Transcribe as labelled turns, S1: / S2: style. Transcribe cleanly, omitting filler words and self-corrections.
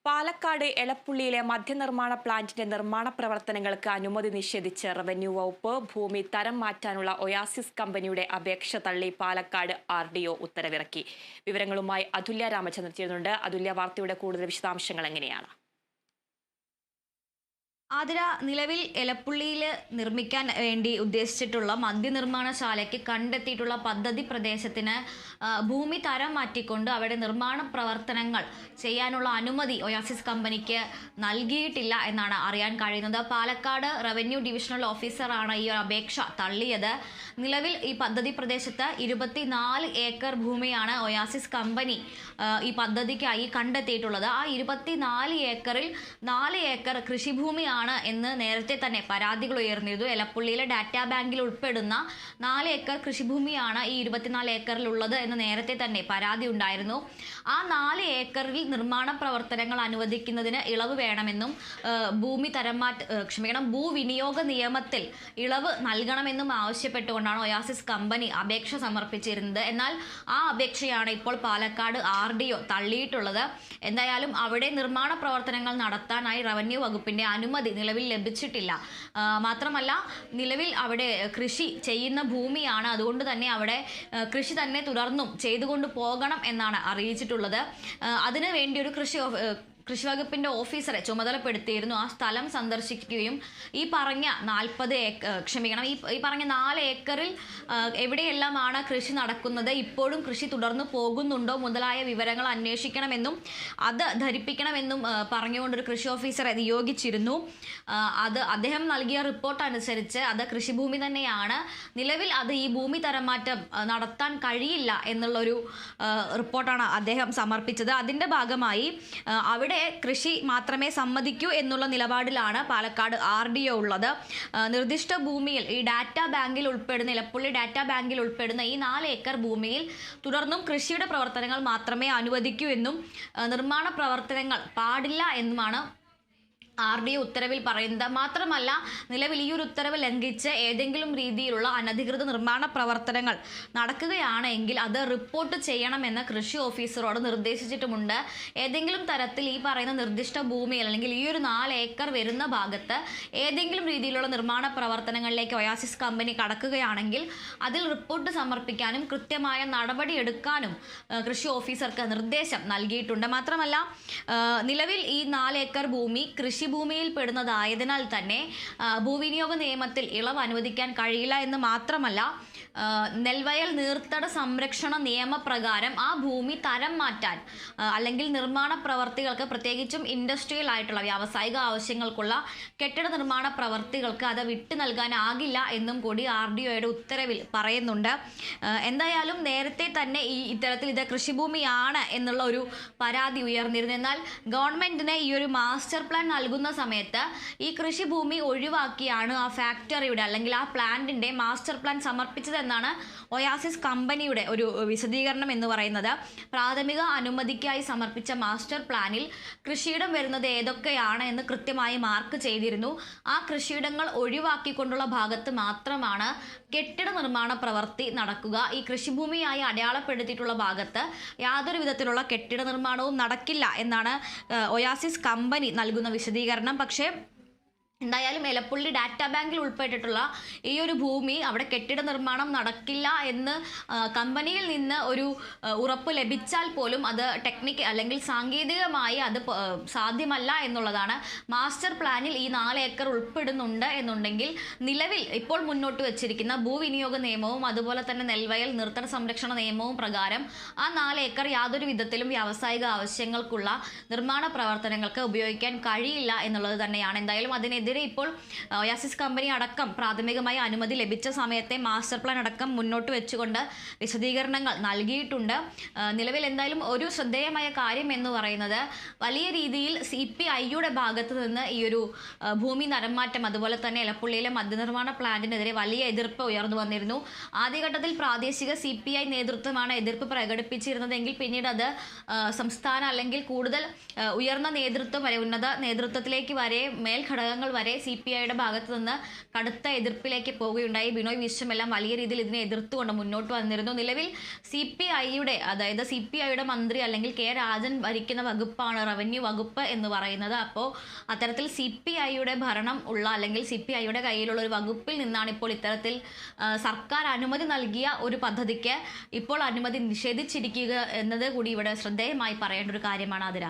S1: പാലക്കാട് എലപ്പുള്ളിയിലെ മദ്യനിർമ്മാണ പ്ലാന്റിന്റെ നിർമ്മാണ പ്രവർത്തനങ്ങൾക്ക് അനുമതി നിഷേധിച്ച് റവന്യൂ വകുപ്പ് ഭൂമി തരം മാറ്റാനുള്ള ഒയാസിസ് കമ്പനിയുടെ അപേക്ഷ തള്ളി പാലക്കാട് RDO ഉത്തരവിറക്കി. വിവരങ്ങളുമായി അതുല്യ രാമചന്ദ്രൻ ചേരുന്നുണ്ട്. അതുല്യ, വാർത്തയുടെ കൂടുതൽ വിശദാംശങ്ങൾ എങ്ങനെയാണ്?
S2: ആതിര, നിലവിൽ എലപ്പുള്ളിയിൽ നിർമ്മിക്കാൻ വേണ്ടി ഉദ്ദേശിച്ചിട്ടുള്ള മദ്യനിർമ്മാണശാലയ്ക്ക് കണ്ടെത്തിയിട്ടുള്ള പദ്ധതി പ്രദേശത്തിന് ഭൂമി തരം മാറ്റിക്കൊണ്ട് അവിടെ നിർമ്മാണ പ്രവർത്തനങ്ങൾ ചെയ്യാനുള്ള അനുമതി ഒയാസിസ് കമ്പനിക്ക് നൽകിയിട്ടില്ല എന്നാണ് അറിയാൻ കഴിയുന്നത്. പാലക്കാട് റവന്യൂ ഡിവിഷണൽ ഓഫീസറാണ് ഈ അപേക്ഷ തള്ളിയത്. നിലവിൽ ഈ പദ്ധതി പ്രദേശത്ത് 24 ഏക്കർ ഭൂമിയാണ് ഒയാസിസ് കമ്പനി ഈ പദ്ധതിക്കായി കണ്ടെത്തിയിട്ടുള്ളത്. ആ 24 ഏക്കറിൽ 4 ഏക്കർ കൃഷിഭൂമിയാണ് എന്ന് നേരത്തെ തന്നെ പരാതികൾ ഉയർന്നിരുന്നു. എലപ്പുള്ളിയിലെ ഡാറ്റാ ബാങ്കിൽ ഉൾപ്പെടുന്ന 4 ഏക്കർ കൃഷിഭൂമിയാണ് ഈ 24 ഏക്കറിൽ ഉള്ളത് എന്ന് നേരത്തെ തന്നെ പരാതി ഉണ്ടായിരുന്നു. ആ 4 ഏക്കറിൽ നിർമ്മാണ പ്രവർത്തനങ്ങൾ അനുവദിക്കുന്നതിന് ഇളവ് വേണമെന്നും ഭൂവിനിയോഗ നിയമത്തിൽ ഇളവ് നൽകണമെന്നും ആവശ്യപ്പെട്ടുകൊണ്ടാണ് ഒയാസിസ് കമ്പനി അപേക്ഷ സമർപ്പിച്ചിരുന്നത്. എന്നാൽ ആ അപേക്ഷയാണ് ഇപ്പോൾ പാലക്കാട് RDO തള്ളിയിട്ടുള്ളത്. എന്തായാലും അവിടെ നിർമ്മാണ പ്രവർത്തനങ്ങൾ നടത്താനായി റവന്യൂ വകുപ്പിന്റെ അനുമതി നിലവിൽ ലഭിച്ചിട്ടില്ല. മാത്രമല്ല, നിലവിൽ അവിടെ കൃഷി ചെയ്യുന്ന ഭൂമിയാണ്. അതുകൊണ്ട് തന്നെ അവിടെ കൃഷി തന്നെ തുടർന്നും ചെയ്തുകൊണ്ട് പോകണം എന്നാണ് അറിയിച്ചിട്ടുള്ളത്. അതിനു വേണ്ടി ഒരു കൃഷി വകുപ്പിന്റെ ഓഫീസറെ ചുമതലപ്പെടുത്തിയിരുന്നു. ആ സ്ഥലം സന്ദർശിക്കുകയും ഈ പറഞ്ഞ 4 ഏക്കറിൽ എവിടെയെല്ലാമാണ് കൃഷി നടക്കുന്നത്, ഇപ്പോഴും കൃഷി തുടർന്നു പോകുന്നുണ്ടോ മുതലായ വിവരങ്ങൾ അന്വേഷിക്കണമെന്നും അത് ധരിപ്പിക്കണമെന്നും പറഞ്ഞുകൊണ്ടൊരു കൃഷി ഓഫീസറെ നിയോഗിച്ചിരുന്നു. അദ്ദേഹം നൽകിയ റിപ്പോർട്ട് അനുസരിച്ച് അത് കൃഷിഭൂമി തന്നെയാണ്. നിലവിൽ അത് ഈ ഭൂമി തരംമാറ്റം നടത്താൻ കഴിയില്ല എന്നുള്ളൊരു റിപ്പോർട്ടാണ് അദ്ദേഹം സമർപ്പിച്ചത്. അതിന്റെ ഭാഗമായി അവിടെ കൃഷി മാത്രമേ സമ്മതിക്കൂ എന്നുള്ള നിലപാടിലാണ് പാലക്കാട് RDO ഉള്ളത്. നിർദ്ദിഷ്ട ഭൂമിയിൽ ഈ ഡാറ്റാ ബാങ്കിൽ ഉൾപ്പെടുന്ന എലപ്പുള്ളി ഡാറ്റാ ബാങ്കിൽ ഉൾപ്പെടുന്ന ഈ 4 ഏക്കർ ഭൂമിയിൽ തുടർന്നും കൃഷിയുടെ പ്രവർത്തനങ്ങൾ മാത്രമേ അനുവദിക്കൂ എന്നും നിർമ്മാണ പ്രവർത്തനങ്ങൾ പാടില്ല എന്നുമാണ് RDO ഉത്തരവിൽ പറയുന്നത്. മാത്രമല്ല, നിലവിൽ ഈ ഒരു ഉത്തരവ് ലംഘിച്ച് ഏതെങ്കിലും രീതിയിലുള്ള അനധികൃത നിർമ്മാണ പ്രവർത്തനങ്ങൾ നടക്കുകയാണെങ്കിൽ അത് റിപ്പോർട്ട് ചെയ്യണമെന്ന് കൃഷി ഓഫീസറോട് നിർദ്ദേശിച്ചിട്ടുമുണ്ട്. ഏതെങ്കിലും തരത്തിൽ ഈ പറയുന്ന നിർദ്ദിഷ്ട ഭൂമിയിൽ അല്ലെങ്കിൽ ഈ ഒരു 4 ഏക്കർ വരുന്ന ഭാഗത്ത് ഏതെങ്കിലും രീതിയിലുള്ള നിർമ്മാണ പ്രവർത്തനങ്ങളിലേക്ക് ഒയാസിസ് കമ്പനി കടക്കുകയാണെങ്കിൽ അതിൽ റിപ്പോർട്ട് സമർപ്പിക്കാനും കൃത്യമായ നടപടി എടുക്കാനും കൃഷി ഓഫീസർക്ക് നിർദ്ദേശം നൽകിയിട്ടുണ്ട്. മാത്രമല്ല, നിലവിൽ ഈ 4 ഏക്കർ ഭൂമി കൃഷിഭൂമിയിൽ പെടുന്നതായതിനാൽ തന്നെ ഭൂവിനിയോഗ നിയമത്തിൽ ഇളവ് അനുവദിക്കാൻ കഴിയില്ല എന്ന് മാത്രമല്ല, നെൽവയൽ നീർത്തട സംരക്ഷണ നിയമപ്രകാരം ആ ഭൂമി തരം മാറ്റാൻ അല്ലെങ്കിൽ നിർമ്മാണ പ്രവർത്തികൾക്ക്, പ്രത്യേകിച്ചും ഇൻഡസ്ട്രിയൽ ആയിട്ടുള്ള വ്യാവസായിക ആവശ്യങ്ങൾക്കുള്ള കെട്ടിട നിർമ്മാണ പ്രവർത്തികൾക്ക് അത് വിട്ടു നൽകാനാകില്ല എന്നും കൂടി RDOയുടെ ഉത്തരവിൽ പറയുന്നുണ്ട്. എന്തായാലും നേരത്തെ തന്നെ ഇത്തരത്തിൽ ഇത് കൃഷിഭൂമിയാണ് എന്നുള്ള ഒരു പരാതി ഉയർന്നിരുന്നു. എന്നാൽ ഗവൺമെന്റിന് ഈ ഒരു മാസ്റ്റർ പ്ലാൻ നൽകുന്ന സമയത്ത് ഈ കൃഷിഭൂമി ഒഴിവാക്കിയാണ് ആ ഫാക്ടറിയുടെ അല്ലെങ്കിൽ ആ പ്ലാന്റിന്റെ മാസ്റ്റർ പ്ലാൻ സമർപ്പിച്ചത് എന്നാണ് ഒയാസിസ് കമ്പനിയുടെ ഒരു വിശദീകരണം എന്ന് പറയുന്നത്. പ്രാഥമിക അനുമതിക്കായി സമർപ്പിച്ച മാസ്റ്റർ പ്ലാനിൽ കൃഷിയിടം വരുന്നത് ഏതൊക്കെയാണ് എന്ന് കൃത്യമായി മാർക്ക് ചെയ്തിരുന്നു. ആ കൃഷിയിടങ്ങൾ ഒഴിവാക്കിക്കൊണ്ടുള്ള ഭാഗത്ത് മാത്രമാണ് കെട്ടിട നിർമ്മാണ പ്രവൃത്തി നടക്കുക. ഈ കൃഷിഭൂമിയായി അടയാളപ്പെടുത്തിയിട്ടുള്ള ഭാഗത്ത് യാതൊരു വിധത്തിലുള്ള കെട്ടിട നിർമ്മാണവും നടക്കില്ല എന്നാണ് ഒയാസിസ് കമ്പനി നൽകുന്ന വിശദീകരണം. പക്ഷേ എന്തായാലും എലപ്പുള്ളി ഡാറ്റാ ബാങ്കിൽ ഉൾപ്പെട്ടിട്ടുള്ള ഈ ഒരു ഭൂമി അവിടെ കെട്ടിട നിർമ്മാണം നടക്കില്ല എന്ന് കമ്പനിയിൽ നിന്ന് ഒരു ഉറപ്പ് ലഭിച്ചാൽ പോലും അത് അല്ലെങ്കിൽ സാങ്കേതികമായി അത് സാധ്യമല്ല എന്നുള്ളതാണ്. മാസ്റ്റർ പ്ലാനിൽ ഈ 4 ഏക്കർ ഉൾപ്പെടുന്നുണ്ട് എന്നുണ്ടെങ്കിൽ നിലവിൽ ഇപ്പോൾ മുന്നോട്ട് വെച്ചിരിക്കുന്ന ഭൂവിനിയോഗ നിയമവും അതുപോലെ തന്നെ നെൽവയൽ നീർത്തട സംരക്ഷണ നിയമവും പ്രകാരം ആ 4 ഏക്കർ യാതൊരു വിധത്തിലും വ്യാവസായിക ആവശ്യങ്ങൾക്കുള്ള നിർമ്മാണ പ്രവർത്തനങ്ങൾക്ക് ഉപയോഗിക്കാൻ കഴിയില്ല എന്നുള്ളത് തന്നെയാണ്. എന്തായാലും അതിനെതിരെ ഇപ്പോൾ ഒയാസിസ് കമ്പനി അടക്കം പ്രാഥമികമായി അനുമതി ലഭിച്ച സമയത്തെ മാസ്റ്റർ പ്ലാൻ അടക്കം മുന്നോട്ട് വെച്ചുകൊണ്ട് വിശദീകരണങ്ങൾ നൽകിയിട്ടുണ്ട്. നിലവിൽ എന്തായാലും ഒരു ശ്രദ്ധേയമായ കാര്യം എന്ന് പറയുന്നത്, വലിയ രീതിയിൽ CPIയുടെ ഭാഗത്ത് നിന്ന് ഈ ഒരു ഭൂമി തരംമാറ്റം അതുപോലെ തന്നെ എലപ്പുള്ളിയിലെ മദ്യനിർമ്മാണ പ്ലാന്റിനെതിരെ വലിയ എതിർപ്പ് ഉയർന്നു വന്നിരുന്നു. ആദ്യഘട്ടത്തിൽ പ്രാദേശിക CPI നേതൃത്വമാണ് എതിർപ്പ് പ്രകടിപ്പിച്ചിരുന്നതെങ്കിൽ പിന്നീട് അത് സംസ്ഥാന അല്ലെങ്കിൽ കൂടുതൽ ഉയർന്ന നേതൃത്വം വരെ, ഉന്നത നേതൃത്വത്തിലേക്ക് വരെ, മേൽഘടകങ്ങൾ വരെ വരെ CPIയുടെ ഭാഗത്ത് നിന്ന് കടുത്ത എതിർപ്പിലേക്ക് പോവുകയുണ്ടായി. ബിനോയ് വിശ്വം എല്ലാം വലിയ രീതിയിൽ ഇതിനെ എതിർത്തുകൊണ്ട് മുന്നോട്ട് വന്നിരുന്നു. നിലവിൽ CPIയുടെ മന്ത്രി അല്ലെങ്കിൽ കെ രാജൻ ഭരിക്കുന്ന വകുപ്പാണ് റവന്യൂ വകുപ്പ് എന്ന് പറയുന്നത്. അപ്പോൾ അത്തരത്തിൽ CPIയുടെ ഭരണം ഉള്ള അല്ലെങ്കിൽ CPIയുടെ കയ്യിലുള്ള ഒരു വകുപ്പിൽ നിന്നാണ് ഇപ്പോൾ ഇത്തരത്തിൽ സർക്കാർ അനുമതി നൽകിയ ഒരു പദ്ധതിക്ക് ഇപ്പോൾ അനുമതി നിഷേധിച്ചിരിക്കുക എന്നത് കൂടി ഇവിടെ ശ്രദ്ധേയമായി പറയേണ്ട ഒരു കാര്യമാണ്. അതിര